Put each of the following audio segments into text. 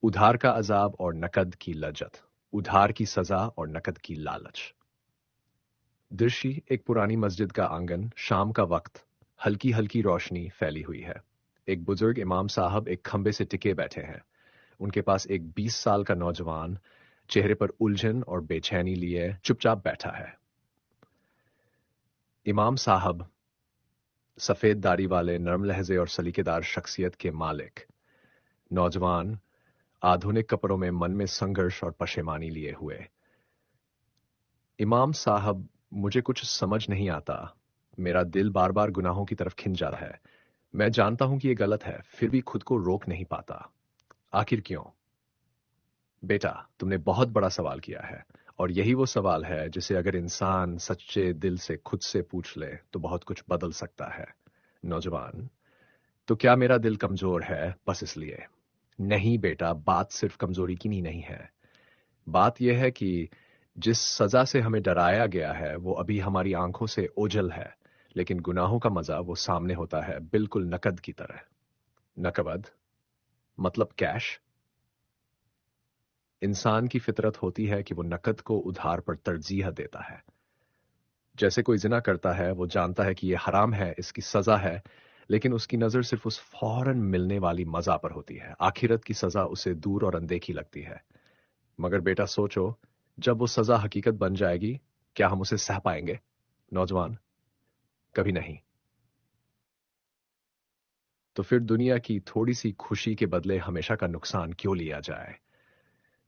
ادھار کا عذاب اور نقد کی لجت، ادھار کی سزا اور نقد کی لالچ۔ درشی ایک پرانی مسجد کا آنگن، شام کا وقت، ہلکی ہلکی روشنی پھیلی ہوئی ہے۔ ایک بزرگ امام صاحب ایک کھمبے سے ٹکے بیٹھے ہیں۔ ان کے پاس ایک 20 سال کا نوجوان چہرے پر الجھن اور بے چینی لیے چپ چاپ بیٹھا ہے۔ امام صاحب سفید داڑھی والے، نرم لہجے اور سلیقے دار شخصیت کے مالک، نوجوان آدھونک کپڑوں میں من میں سنگھرش اور پشیمانی لیے ہوئے۔ امام صاحب، مجھے کچھ سمجھ نہیں آتا، میرا دل بار بار گناہوں کی طرف کھنچ جاتا ہے۔ میں جانتا ہوں کہ یہ غلط ہے، پھر بھی خود کو روک نہیں پاتا۔ آخر کیوں؟ بیٹا، تم نے بہت بڑا سوال کیا ہے، اور یہی وہ سوال ہے جسے اگر انسان سچے دل سے خود سے پوچھ لے تو بہت کچھ بدل سکتا ہے۔ نوجوان: تو کیا میرا دل کمزور ہے بس اس لیے؟ نہیں بیٹا، بات صرف کمزوری کی نہیں ہے۔ بات یہ ہے کہ جس سزا سے ہمیں ڈرایا گیا ہے وہ ابھی ہماری آنکھوں سے اوجھل ہے، لیکن گناہوں کا مزہ وہ سامنے ہوتا ہے، بالکل نقد کی طرح۔ نقد مطلب کیش؟ انسان کی فطرت ہوتی ہے کہ وہ نقد کو ادھار پر ترجیح دیتا ہے۔ جیسے کوئی زنا کرتا ہے، وہ جانتا ہے کہ یہ حرام ہے، اس کی سزا ہے، لیکن اس کی نظر صرف اس فوراً ملنے والی مزہ پر ہوتی ہے۔ آخرت کی سزا اسے دور اور اندیکھی لگتی ہے۔ مگر بیٹا سوچو، جب وہ سزا حقیقت بن جائے گی، کیا ہم اسے سہ پائیں گے؟ نوجوان: کبھی نہیں۔ تو پھر دنیا کی تھوڑی سی خوشی کے بدلے ہمیشہ کا نقصان کیوں لیا جائے؟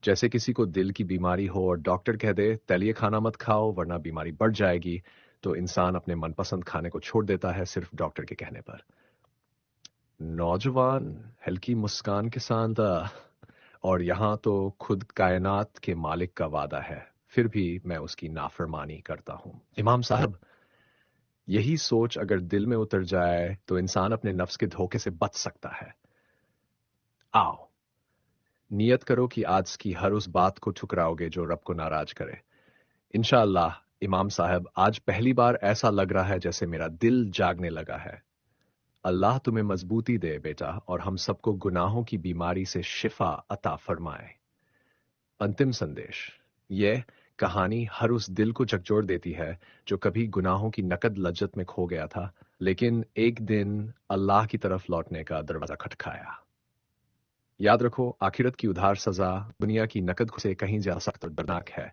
جیسے کسی کو دل کی بیماری ہو اور ڈاکٹر کہہ دے تیلیے کھانا مت کھاؤ ورنہ بیماری بڑھ جائے گی، تو انسان اپنے من پسند کھانے کو چھوڑ دیتا ہے صرف ڈاکٹر کے کہنے پر۔ نوجوان ہلکی مسکان کے ساتھ: اور یہاں تو خود کائنات کے مالک کا وعدہ ہے، پھر بھی میں اس کی نافرمانی کرتا ہوں۔ امام صاحب، یہی سوچ اگر دل میں اتر جائے تو انسان اپنے نفس کے دھوکے سے بچ سکتا ہے۔ آؤ نیت کرو کہ آج کی ہر اس بات کو ٹھکراؤ گے جو رب کو ناراض کرے۔ انشاءاللہ امام صاحب، آج پہلی بار ایسا لگ رہا ہے جیسے میرا دل جاگنے لگا ہے۔ اللہ تمہیں مضبوطی دے بیٹا، اور ہم سب کو گناہوں کی بیماری سے شفا عطا فرمائے۔ انتم سندیش: یہ کہانی ہر اس دل کو جھنجھوڑ دیتی ہے جو کبھی گناہوں کی نقد لذت میں کھو گیا تھا، لیکن ایک دن اللہ کی طرف لوٹنے کا دروازہ کھٹکھایا۔ یاد رکھو، آخرت کی ادھار سزا دنیا کی نقد سے کہیں زیادہ سخت اور دردناک ہے۔